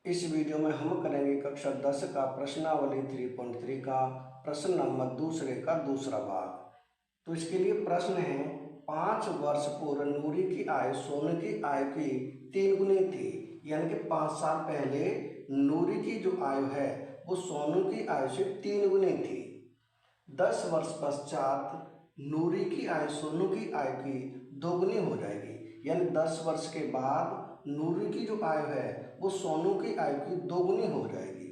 इस वीडियो में हम करेंगे कक्षा 10 का प्रश्नावली 3.3 का प्रश्न नंबर दूसरे का दूसरा भाग। तो इसके लिए प्रश्न है, 5 वर्ष पूर्व नूरी की आयु सोनू की आयु की 3 गुनी थी। यानी कि 5 साल पहले नूरी की जो आयु है वो सोनू की आयु से 3 गुनी थी। 10 वर्ष पश्चात नूरी की आयु सोनू की आयु की 2 गुनी हो जाएगी। यानी 10 वर्ष के बाद नूरी की जो आयु है वो सोनू की आयु की 2 गुनी हो जाएगी।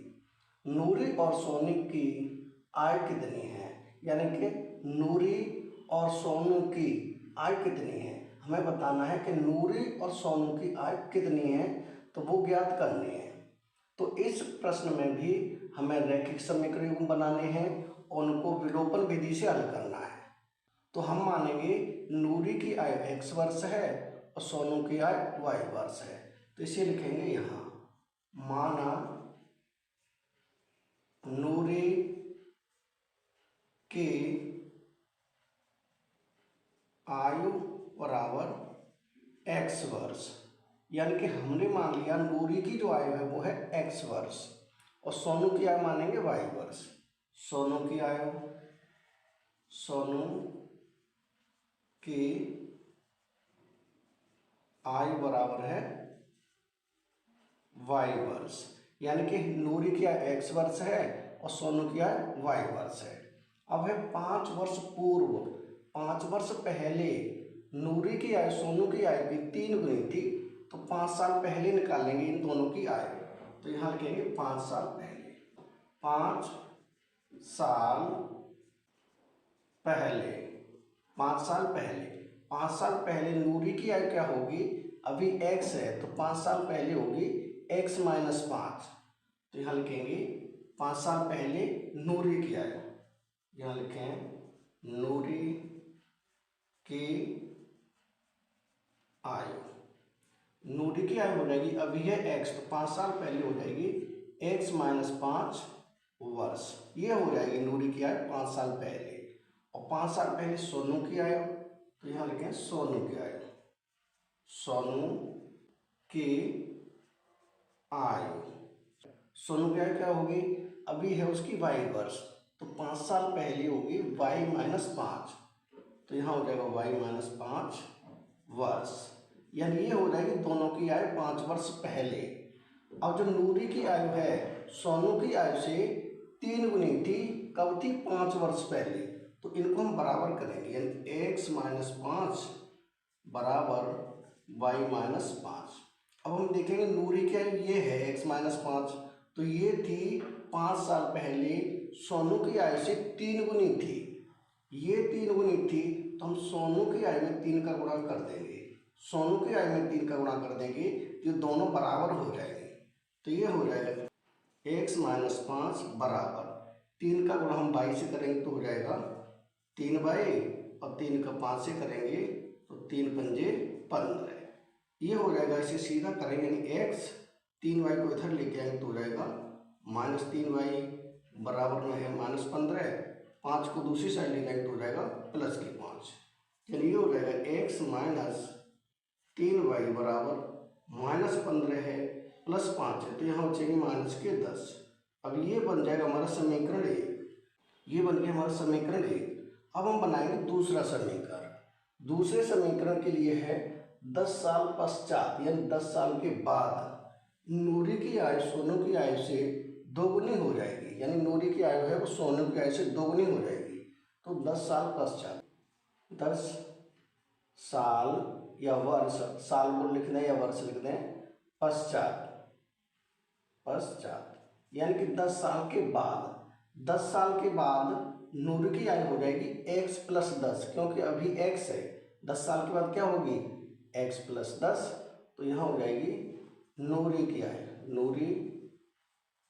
नूरी और सोनू की आयु कितनी है? यानी कि नूरी और सोनू की आयु कितनी है, हमें बताना है कि नूरी और सोनू की आयु कितनी है, तो वो ज्ञात करनी है। तो इस प्रश्न में भी हमें रैखिक समीकरण बनाने हैं और उनको विलोपन विधि से हल करना है। तो हम मानेंगे नूरी की आयु x वर्ष है और सोनू की आयु y वर्ष है। तो इसे लिखेंगे यहाँ, माना नूरी की आयु बराबर x वर्ष। यानी कि हमने मान लिया नूरी की जो आयु है वो है x वर्ष और सोनू की आयु मानेंगे y वर्ष। सोनू की आयु बराबर है y वर्ष। यानी कि नूरी की आयु x वर्ष है और सोनू की आयु y वर्ष है। अब है 5 वर्ष पूर्व, 5 वर्ष पहले नूरी की आयु सोनू की आयु की 3 गुनी थी। तो 5 साल पहले निकालेंगे इन दोनों की आयु। तो यहाँ लिखेंगे 5 साल पहले। 5 साल पहले 5 साल पहले 5 साल पहले नूरी की आयु क्या होगी? अभी x है तो 5 साल पहले होगी x माइनस 5। तो यहाँ लिखेंगे 5 साल पहले नूरी की आयु। यहाँ लिखें नूरी की आयु। नूरी की आयु हो जाएगी, अभी है x तो 5 साल पहले हो जाएगी x माइनस 5 वर्ष। ये हो जाएगी नूरी की आयु 5 साल पहले। और 5 साल पहले सोनू की आयु, तो यहाँ लिखें सोनू की आयु। सोनू की आयु, सोनू की आयु क्या होगी? अभी है उसकी y वर्ष तो 5 साल पहले होगी y माइनस 5। तो यहाँ हो जाएगा y माइनस 5 वर्ष। यानी ये हो जाएगी दोनों की आयु 5 वर्ष पहले। अब जो नूरी की आयु है सोनू की आयु से 3 गुनी थी, कब थी? 5 वर्ष पहले। तो इनको हम बराबर करेंगे, यानी x माइनस 5 बराबर y माइनस 5। अब हम देखेंगे नूरी की आयु ये है x माइनस 5, तो ये थी 5 साल पहले सोनू की आयु से 3 गुनी थी। ये 3 गुनी थी तो हम सोनू की आयु में 3 का गुणा कर देंगे। सोनू की आयु में 3 का गुणा कर देंगे तो दोनों बराबर हो जाएंगे। तो ये हो जाएगा x माइनस 5 बराबर 3 का गुणा हम 22 से करेंगे तो हो जाएगा 3 और 3 का 5 से करेंगे तो 3 पंजे 15। ये हो जाएगा, इसे सीधा करेंगे यानी x 3y को इधर लेके आएंगे तो हो जाएगा माइनस 3y बराबर में है माइनस 15। 5 को दूसरी साइड ले जाएंगे तो हो जाएगा प्लस की 5। चलिए ये हो जाएगा x माइनस 3y बराबर माइनस 15 है प्लस 5 है, तो यहाँ बचेंगे माइनस के 10। अब ये बन जाएगा हमारा समीकरण 1। ये बन गया हमारा समीकरण 1। अब हम बनाएंगे दूसरा समीकरण। दूसरे समीकरण के लिए है 10 साल पश्चात, यानी 10 साल के बाद नूरी की आयु सोनू की आयु से 2 गुनी हो जाएगी। यानी नूरी की आयु है वो सोनू की आयु से 2 गुनी हो जाएगी। तो 10 साल पश्चात, 10 साल या वर्ष, साल को लिख दें या वर्ष लिख दें, पश्चात यानी कि 10 साल के बाद, 10 साल के बाद नूरी की आयु हो जाएगी x प्लस 10, क्योंकि अभी x है। 10 साल के बाद क्या होगी? x plus 10। तो यहाँ हो जाएगी नूरी की आयु। नूरी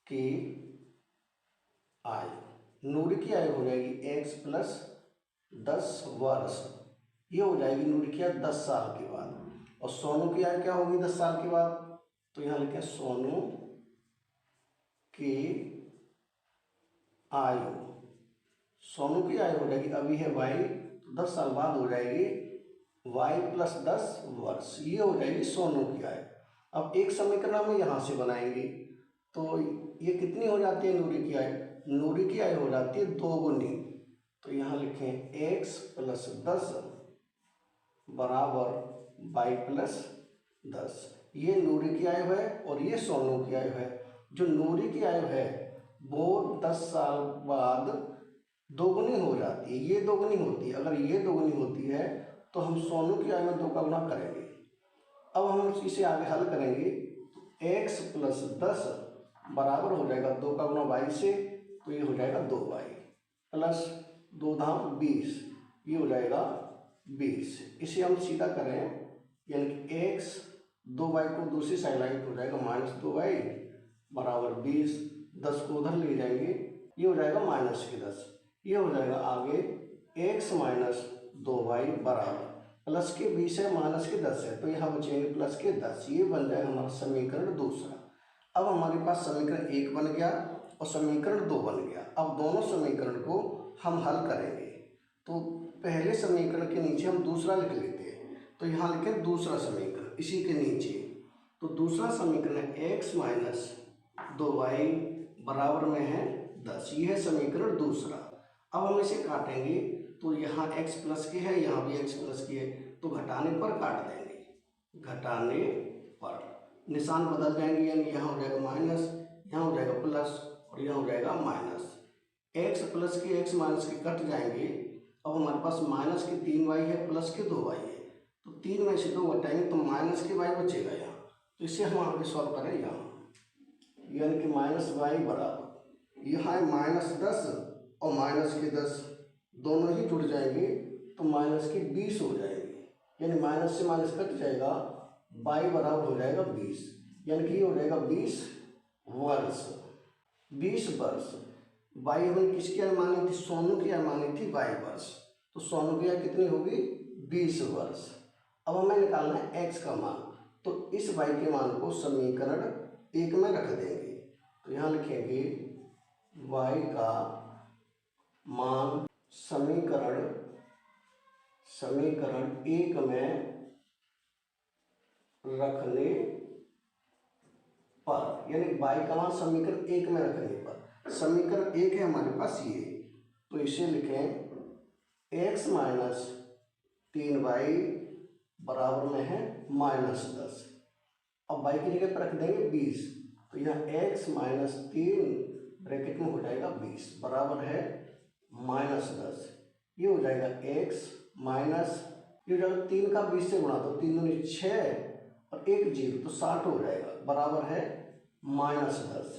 की आयु, नूरी की आयु हो जाएगी x प्लस 10 वर्ष। ये हो जाएगी नूरी की आयु 10 साल के बाद। और सोनू की आयु क्या होगी 10 साल के बाद? तो यहाँ लिखें सोनू की आयु। सोनू की आयु हो जाएगी, अभी है y तो 10 साल बाद हो जाएगी y प्लस 10 वर्ष। ये हो जाएगी सोनू की आयु। अब एक समीकरण हम यहाँ से बनाएंगे, तो ये कितनी हो जाती है नूरी की आय? नूरी की आय हो जाती है 2 गुनी। तो यहाँ लिखें x + 10 बराबर y + 10। ये नूरी की आयु है और ये सोनू की आयु है। जो नूरी की आयु है वो 10 साल बाद दोगुनी हो जाती है, ये दोगुनी होती है। अगर ये दोगुनी होती है तो हम सोनू की आयु में 2 का गुणा करेंगे। अब हम इसे आगे हल करेंगे, x + 10 बराबर हो जाएगा 2 का गुणा y से, तो ये हो जाएगा 2y प्लस 2 धाम 20, ये हो जाएगा 20। इसे हम सीधा करें, यानी कि x 2y को दूसरी साइड लाइन हो जाएगा -2y बराबर 20। 10 को उधर ले जाएंगे, ये हो जाएगा -10। ये हो जाएगा आगे x - 2y बराबर प्लस के 20 है माइनस के 10 है, तो यहाँ बचेंगे प्लस के 10। ये बन जाएगा हमारा समीकरण दूसरा। अब हमारे पास समीकरण 1 बन गया और समीकरण 2 बन गया। अब दोनों समीकरण को हम हल करेंगे। तो पहले समीकरण के नीचे हम दूसरा लिख लेते हैं, तो यहाँ लिखें दूसरा समीकरण इसी के नीचे। तो दूसरा समीकरण है x - 2y बराबर में है 10। ये है समीकरण दूसरा। अब हम इसे काटेंगे, तो यहाँ x प्लस के है, यहाँ भी x प्लस के है, तो घटाने पर काट देंगे। घटाने पर निशान बदल जाएंगे, यानी यहाँ हो जाएगा माइनस, यहाँ हो जाएगा प्लस और यहाँ हो जाएगा माइनस। x प्लस के x माइनस के कट जाएंगे। अब हमारे पास माइनस के 3y है, प्लस के 2y है, तो 3 में से 2 घटाएंगे तो माइनस के y बचेगा यहाँ। तो इसे हम आगे सॉल्व करें यहाँ, यानी कि -y बराबर यहाँ है -10 और माइनस के 10 दोनों ही जुड़ जाएंगे तो माइनस के 20 हो जाएंगे, यानी माइनस से माइनस कट जाएगा, y बराबर हो जाएगा 20, यानी कि ये हो जाएगा 20 वर्ष। 20 वर्ष y हमें किसकी आयु मानी थी? सोनू की आयु मानी थी y वर्ष। तो सोनू की आयु कितनी होगी? 20 वर्ष। अब हमें निकालना है x का मान, तो इस y के मान को समीकरण 1 में रख देंगे। तो यहाँ लिखेंगे y का मान समीकरण 1 में रखने पर, यानी y का मान समीकरण 1 में रखने पर, समीकरण 1 है हमारे पास ये, तो इसे लिखें x - 3y बराबर में है -10। अब y की जगह पर रख देंगे 20, तो यहाँ x - 3 ब्रैकेट में हो जाएगा 20 बराबर है -10। ये हो जाएगा x माइनस, ये हो जाएगा 3 का 20 से गुणा, तो 3 दूनी 6 और 1 0, तो 60 हो जाएगा बराबर है -10।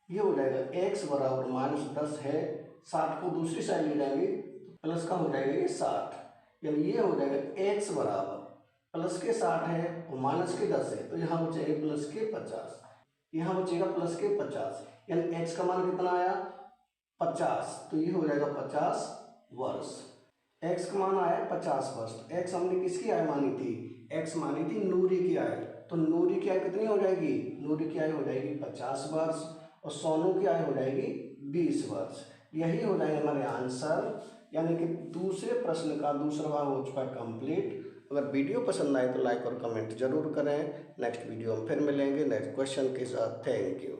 ये हो जाएगा x बराबर -10 है, 60 को दूसरी साइड ले जाएंगे तो प्लस का हो जाएगा ये 60, यानी ये हो जाएगा x बराबर प्लस के 60 है और माइनस के 10 है, तो यहाँ बचेगा प्लस के 50, यहाँ बचेगा प्लस के 50, यानी x का मान कितना आया? 50, तो ये हो जाएगा 50 वर्ष। x का मान आया 50 वर्ष। x हमने किसकी आय मानी थी? x मानी थी नूरी की आय, तो नूरी की आय कितनी हो जाएगी? नूरी की आय हो जाएगी 50 वर्ष और सोनू की आय हो जाएगी 20 वर्ष। यही हो जाएगा हमारे आंसर, यानी कि दूसरे प्रश्न का दूसरा भाग हो चुका है कंप्लीट। अगर वीडियो पसंद आए तो लाइक और कमेंट जरूर करें। नेक्स्ट वीडियो में फिर मिलेंगे नेक्स्ट क्वेश्चन के साथ। Thank you.